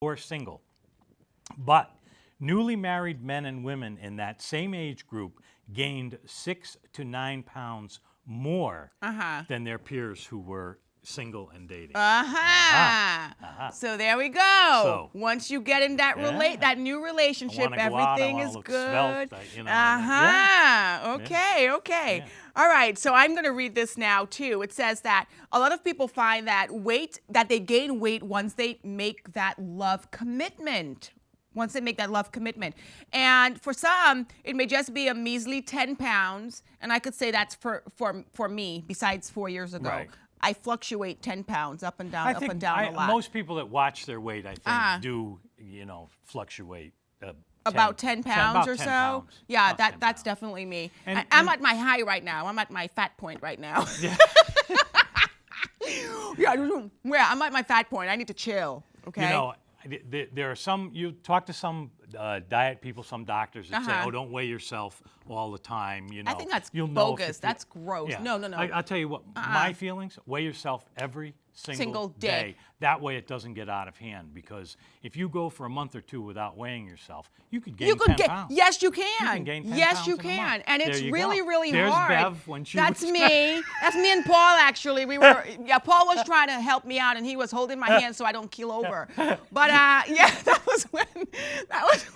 or single. But newly married men and women in that same age group gained 6 to 9 pounds more than their peers who were single and dating. So there we go. So, once you get in that that new relationship, everything is good. Okay. Yeah. All right, so I'm going to read this now too. It says that a lot of people find that they gain weight once they make that love commitment. And for some, it may just be a measly 10 pounds. And I could say that's for me, besides 4 years ago. Right. I fluctuate 10 pounds up and down a lot. Most people that watch their weight, I think, do, fluctuate. About 10 pounds or so. Pounds. Yeah, About 10 that's pounds. Definitely me. And I'm at my high right now. I'm at my fat point right now. Yeah, I'm at my fat point. I need to chill, okay? There are some, you talk to some diet people, some doctors that say, oh, don't weigh yourself all the time. I think that's You'll bogus. Know that's gross. Yeah. No. I'll tell you what, my feelings, weigh yourself every single day. That way it doesn't get out of hand, because if you go for a month or two without weighing yourself, you could gain 10 pounds. Yes, you can. You can gain 10 yes, pounds you in a can. month. And it's really, really There's hard. Bev when she That's was me. That's me and Paul, actually. Paul was trying to help me out, and he was holding my hand so I don't keel over. But that was when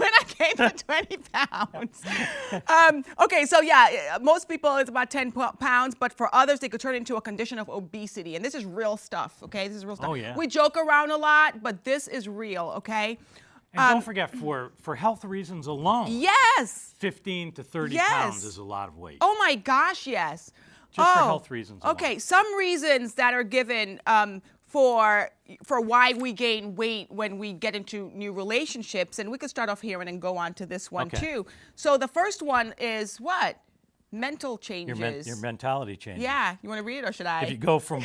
I gained the 20 pounds. Okay, so most people it's about 10 pounds, but for others, they could turn into a condition of obesity. And this is real stuff, okay? This is real stuff. Oh, yeah. We joke around a lot, but this is real, okay? And don't forget, for health reasons alone, yes, 15 to 30 pounds is a lot of weight. Oh my gosh, yes. Just for health reasons alone. Okay, some reasons that are given for why we gain weight when we get into new relationships, and we could start off here and then go on to this one too. So the first one is what? Mental changes. Your mentality changes. Yeah, you want to read it or should I? If you go from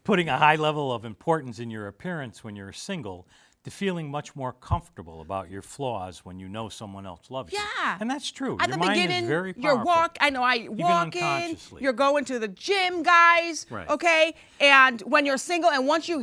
putting a high level of importance in your appearance when you're single to feeling much more comfortable about your flaws when you know someone else loves you. Yeah. And that's true. At your the mind beginning, is very powerful. you're walking, you're going to the gym, guys, okay? And when you're single and once you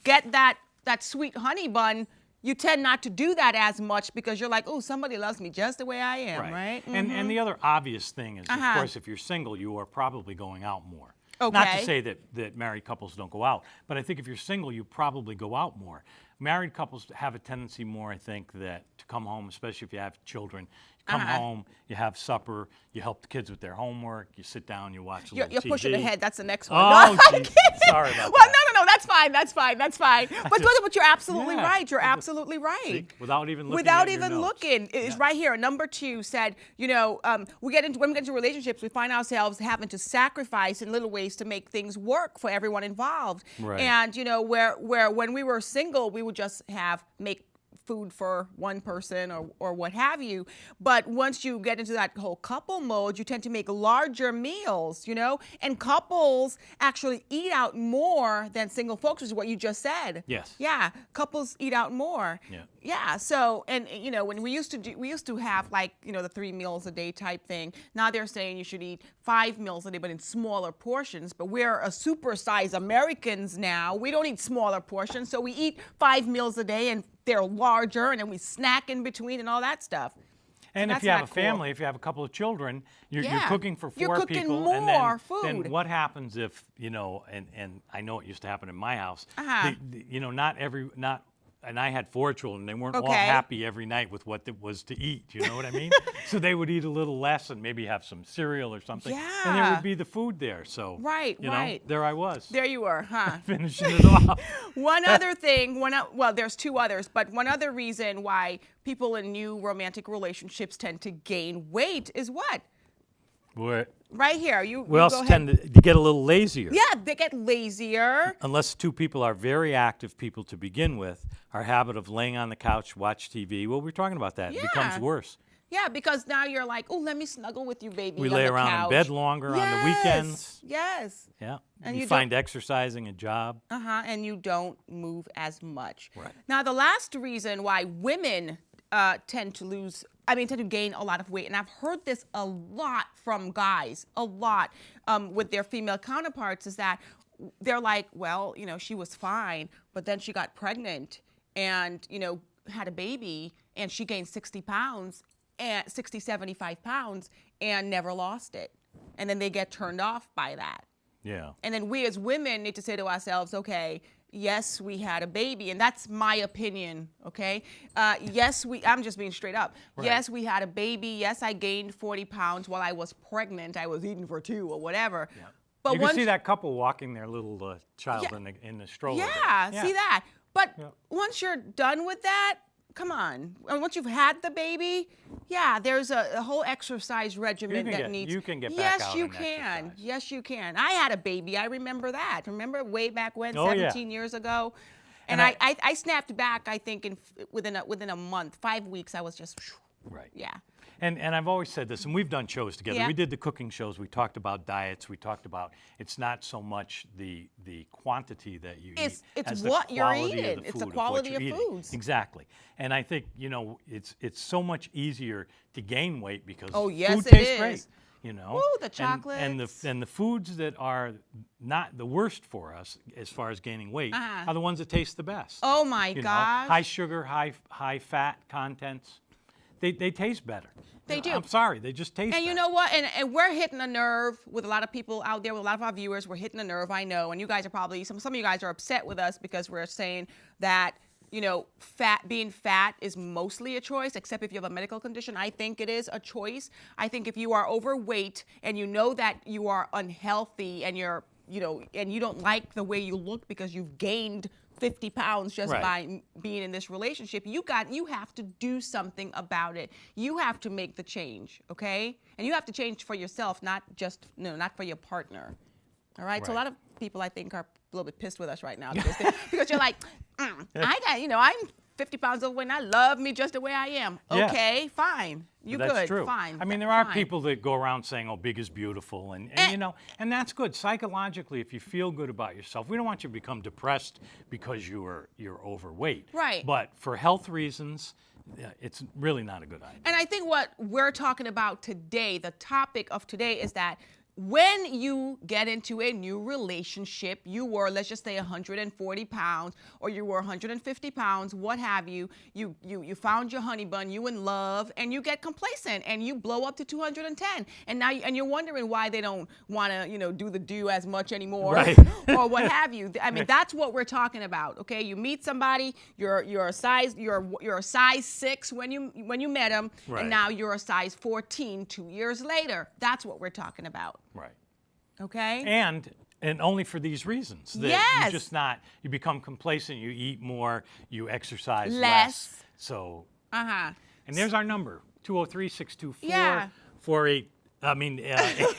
get that sweet honey bun, you tend not to do that as much because you're like, oh, somebody loves me just the way I am, right? Mm-hmm. And the other obvious thing is, of course, if you're single, you are probably going out more. Okay. Not to say that married couples don't go out, but I think if you're single, you probably go out more. Married couples have a tendency more, I think, that to come home, especially if you have children, you come home, you have supper, you help the kids with their homework, you sit down, you watch a little TV. You're pushing ahead. That's the next one. Oh, no, sorry about well, that. no, that's fine. But you're absolutely right. You're absolutely right. See, without even looking Without at your even notes. looking. It's right here. Number 2 said, when we get into relationships, we find ourselves having to sacrifice in little ways to make things work for everyone involved. Right. And, where when we were single, we would just make food for one person or what have you. But once you get into that whole couple mode, you tend to make larger meals, and couples actually eat out more than single folks, which is what you just said. Yes. Yeah, couples eat out more. Yeah. Yeah, so, and when we used to have the 3 meals a day type thing. Now they're saying you should eat 5 meals a day, but in smaller portions. But we're a supersized Americans now. We don't eat smaller portions, so we eat 5 meals a day and they're larger, and then we snack in between and all that stuff. And if you have a family, if you have a couple of children, you're cooking for 4 you're cooking people. more and food. then what happens if, and I know it used to happen in my house, and I had 4 children. They weren't all happy every night with what it was to eat. You know what I mean? So they would eat a little less and maybe have some cereal or something. Yeah. And there would be the food there. So, there I was. There you were, huh? Finishing it off. One other thing, there's 2 others, but one other reason why people in new romantic relationships tend to gain weight is what? What? Right here. We also tend to get a little lazier. Yeah, they get lazier. Unless 2 people are very active people to begin with, our habit of laying on the couch, watch TV, well, we're talking about that. It becomes worse. Yeah, because now you're like, oh, let me snuggle with you, baby. We lay around in bed longer on the weekends. Yes. Yeah. And you find exercising a job. And you don't move as much. Right. Now, the last reason why women tend to gain a lot of weight, and I've heard this a lot from guys, with their female counterparts, is that they're like, well, she was fine, but then she got pregnant, and, had a baby and she gained 60 pounds, and 60, 75 pounds and never lost it. And then they get turned off by that. Yeah. And then we as women need to say to ourselves, okay, yes, we had a baby, and that's my opinion, okay? I'm just being straight up. Right. Yes, we had a baby. Yes, I gained 40 pounds while I was pregnant. I was eating for 2 or whatever. Yeah. But you can see that couple walking their little child in the stroller. Yeah, there. see that. But Yeah. once you're done with that, come on. And once you've had the baby, there's a whole exercise regimen You can get back yes, out you and can. exercise. Yes, you can. I had a baby. I remember that. Remember way back when, Oh, yeah. 17 years ago? And And I snapped back, I think, within a month, 5 weeks, I was just, Right. yeah. And I've always said this, and we've done shows together. Yeah. We did the cooking shows. We talked about diets. We talked about it's not so much the quantity that you It's eat, as what the you're quality eating. of the It's food, the what quality you're of eating. foods. Exactly. And I think it's so much easier to gain weight because Oh, yes, food it tastes is. great. Woo, the chocolates and the foods that are not the worst for us as far as gaining weight are the ones that taste the best. Oh, my You know, gosh. high sugar, high fat contents. They taste better. They do. I'm sorry, they just taste And you better. know what? And we're hitting a nerve with a lot of people out there, with a lot of our viewers. We're hitting a nerve, I know. And you guys are probably, some of you guys are upset with us because we're saying that, being fat is mostly a choice, except if you have a medical condition. I think it is a choice. I think if you are overweight and you know that you are unhealthy and and you don't like the way you look because you've gained 50 pounds just Right. by being in this relationship, you have to do something about it. You have to make the change, okay? And you have to change for yourself, not for your partner. All right? So a Right. lot of people, I think, are a little bit pissed with us right now because you're like, I'm 50 pounds overweight and I love me just the way I am. Yeah. Okay, fine. You That's good, true. fine. I mean, there are fine. people that go around saying, "Oh, big is beautiful," and and that's good psychologically. If you feel good about yourself, we don't want you to become depressed because you're overweight. Right. But for health reasons, it's really not a good idea. And I think what we're talking about today, the topic of today, is that when you get into a new relationship, you were, let's just say, 140 pounds, or you were 150 pounds, what have you, you found your honey bun, you in love, and you get complacent, and you blow up to 210, and now you're wondering why they don't want to, do as much anymore, Right. or what have you. I mean, that's what we're talking about. Okay, you meet somebody, you're a size 6 when you met them, Right. and now you're a size 14 2 years later. That's what we're talking about. Right. Okay? And only for these reasons. That Yes. you become complacent, you eat more, you exercise Less. So, Uh-huh. and there's our number, 203-624 Yeah. 8348.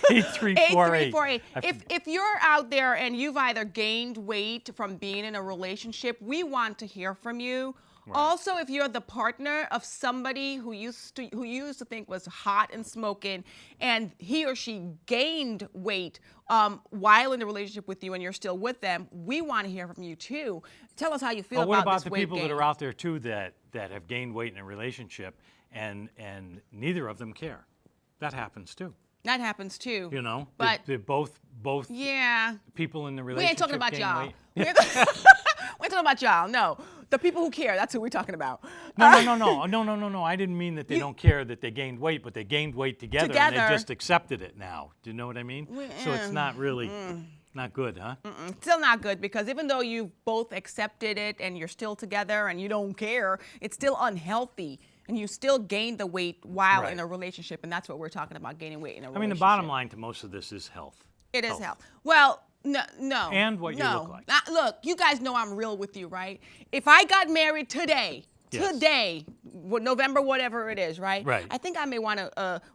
8348. If you're out there and you've either gained weight from being in a relationship, we want to hear from you. Right. Also, if you're the partner of somebody who you used to think was hot and smoking, and he or she gained weight while in a relationship with you, and you're still with them, we want to hear from you too. Tell us how you feel What about about this the weight people gain. that are out there too that have gained weight in a relationship and neither of them care? That happens too. That happens too. But But both yeah. people in the We relationship ain't talking about gain y'all. weight. We ain't talking about y'all. No, the people who care. That's who we're talking about. No. I didn't mean that they don't care that they gained weight, but they gained weight together and Together. they just accepted it now. Do you know what I mean? So it's not really not good, huh? Still not good, because even though you both accepted it and you're still together and you don't care, it's still unhealthy. And you still gain the weight while Right. in a relationship, and that's what we're talking about, gaining weight in a relationship. I mean, the bottom line to most of this is health. It is health. Well, no. And what you no. look like. Look, you guys know I'm real with you, right? If I got married today, Yes. November, whatever it is, right? Right. I think I may want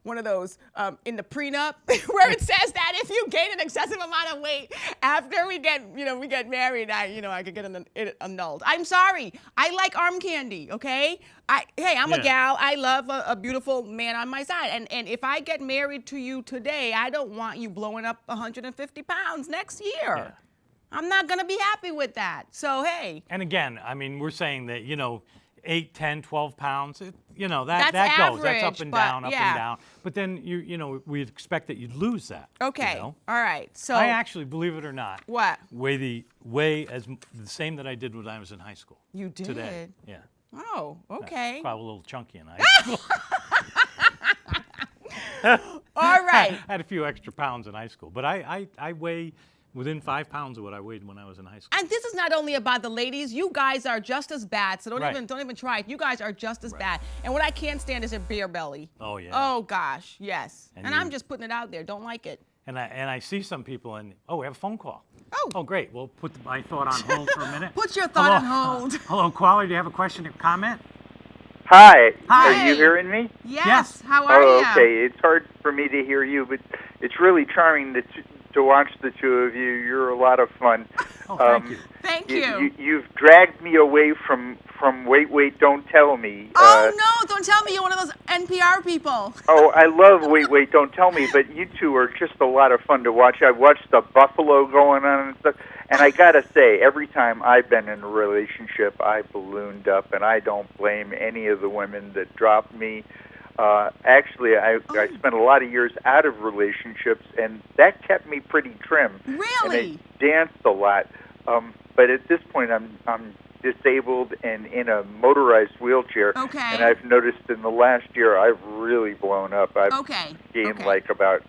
one of those in the prenup where it says that if you gain an excessive amount of weight after we get married, I could get it annulled. I'm sorry. I like arm candy, okay? I'm a Yeah. gal. I love a beautiful man on my side. And if I get married to you today, I don't want you blowing up 150 pounds next year. Yeah. I'm not going to be happy with that. So, hey. And again, I mean, we're saying that, 8, 10, 12 pounds. That That's that goes. That's up average, and but down, up yeah. and down. But then we'd expect that you'd lose that. Okay. All right. So I actually, believe it or not, what? weigh as the same that I did when I was in high school. You did? Today. Yeah. Oh, okay. Probably a little chunky in high school. All right. I had a few extra pounds in high school, but I weigh within 5 pounds of what I weighed when I was in high school. And this is not only about the ladies. You guys are just as bad. So don't Right. even try it. You guys are just as bad. And what I can't stand is a beer belly. Oh, yeah. Oh gosh, yes. And And you- I'm just putting it out there. Don't like it. And I see some people, and we have a phone call. Oh. Oh, great. We'll put my thought on hold for a minute. Put your thought on Hello. hold. Hello, caller. Do you have a question or comment? Hi. Hi. Are you hearing me? Yes. Yes. How are you? Okay. It's hard for me to hear you, but it's really charming to watch the two of you. You're a lot of fun. Oh, thank you. Thank you. You've dragged me away from Wait, Don't Tell Me. Oh no! Don't tell me you're one of those NPR people. Oh, I love Wait, Don't Tell Me, but you two are just a lot of fun to watch. I've watched the buffalo going on and stuff, and I gotta say, every time I've been in a relationship, I ballooned up, and I don't blame any of the women that dropped me. Actually, I spent a lot of years out of relationships, and that kept me pretty trim. Really? And I danced a lot, but at this point, I'm disabled and in a motorized wheelchair. Okay. And I've noticed in the last year I've really blown up. I've Okay. gained Okay. like about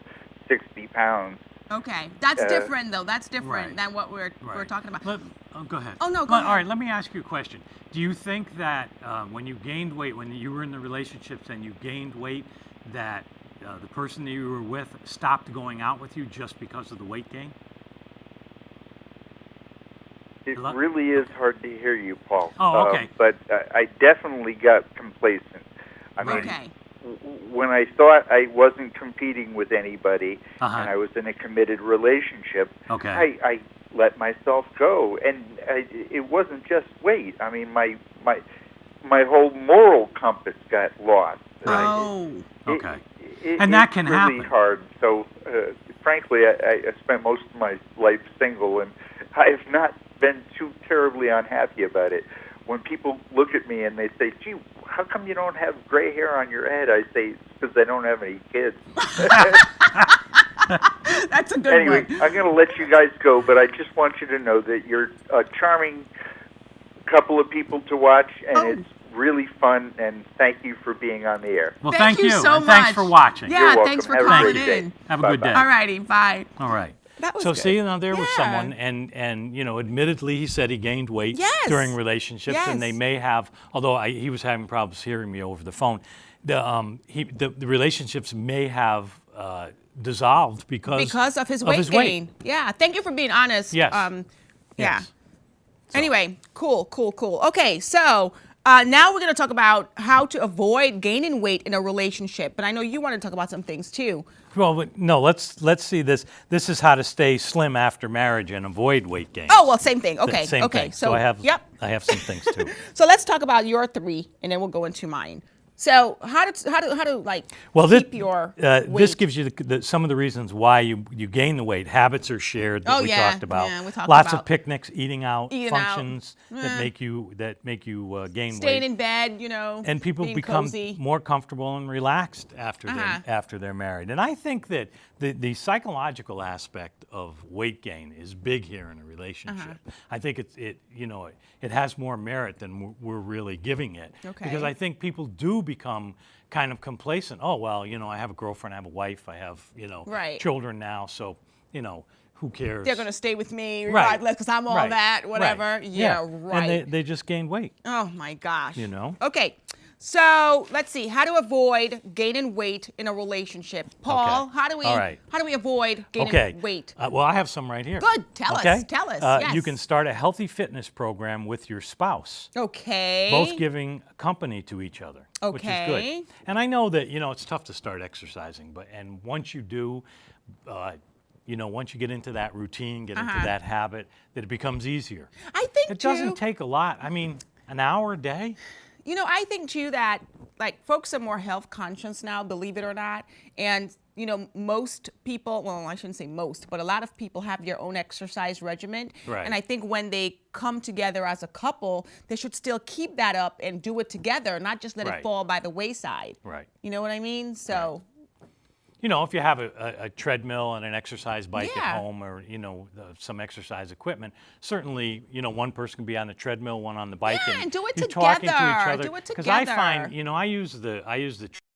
60 pounds. Okay. That's different though. That's different Right. than what we're Right. talking about. Go ahead. Oh, no, go ahead. All right, let me ask you a question. Do you think that when you gained weight, when you were in the relationships and you gained weight, that the person that you were with stopped going out with you just because of the weight gain? It Hello? really is hard to hear you, Paul. Oh, okay. But I definitely got complacent. I mean, Okay. when I thought I wasn't competing with anybody Uh-huh. and I was in a committed relationship, Okay. I let myself go. And it wasn't just weight. I mean, my whole moral compass got lost. Oh. Okay. And that can it's really happen. hard. So, frankly, I spent most of my life single, and I have not been too terribly unhappy about it. When people look at me and they say, "Gee, how come you don't have gray hair on your head?" I say, "It's because I don't have any kids." That's a good Anyway, one. I'm going to let you guys go, but I just want you to know that you're a charming couple of people to watch, and Oh. it's really fun, and thank you for being on the air. Well, Thank you so and thanks much. for watching. Yeah, You're welcome. thanks for Have a calling great day. in. Have a good Bye-bye. day. All righty. Bye. All right. That was so good. see, there was Yeah. someone, and admittedly, he said he gained weight Yes. during relationships, and they Yes. may have, although he was having problems hearing me over the phone, the relationships may have dissolved because of his weight gain. Yeah. Thank you for being honest. Yes. Yeah. Yes. Anyway, cool. Okay, so now we're going to talk about how to avoid gaining weight in a relationship. But I know you want to talk about some things too. Well, but no, let's see this. This is how to stay slim after marriage and avoid weight gain. Oh, well, same thing. Okay. Same okay. thing. So I have some things too. So let's talk about your three, and then we'll go into mine. So how to like keep your this weight? gives you some of the reasons why you gain the weight. Habits are shared that Oh, we yeah. talked about. Yeah, we talked Lots about of picnics, eating out, Eating out. functions that make you gain Staying weight. in bed, And people being become cozy. more comfortable and relaxed after Uh-huh. after they're married. And I think that the psychological aspect of weight gain is big here in a relationship. I think it has more merit than we're really giving it. Okay. Because I think people do become kind of complacent. Oh, well, I have a girlfriend, I have a wife, I have, Right. children now, so, who cares? They're going to stay with me Right. regardless because I'm all Right. that, whatever. Right. Yeah, right. And they just gained weight. Oh my gosh. Okay. So let's see how to avoid gaining weight in a relationship. Paul, Okay. how do we All right. avoid gaining weight? Well, I have some right here. Good. Tell us. Okay? Tell us. You Yes. can start a healthy fitness program with your spouse, Okay. both giving company to each other, which is Okay. good. And I know that it's tough to start exercising, and once you do, once you get into that routine, get into that habit, that it becomes easier. I think It doesn't take a lot. I mean, an hour a day. You know, I think too that like folks are more health conscious now, believe it or not. And you know, most people, well, I shouldn't say most, but a lot of people have their own exercise regimen. Right. And I think when they come together as a couple, they should still keep that up and do it together, not just let Right. it fall by the wayside. Right. You know what I mean? So, You know, if you have a treadmill and an exercise bike Yeah. at home, or you know, some exercise equipment, certainly, you know, one person can be on the treadmill, one on the bike, Yeah, and do it you're talking to each together. other. Do it Because I together. find, you know, I use the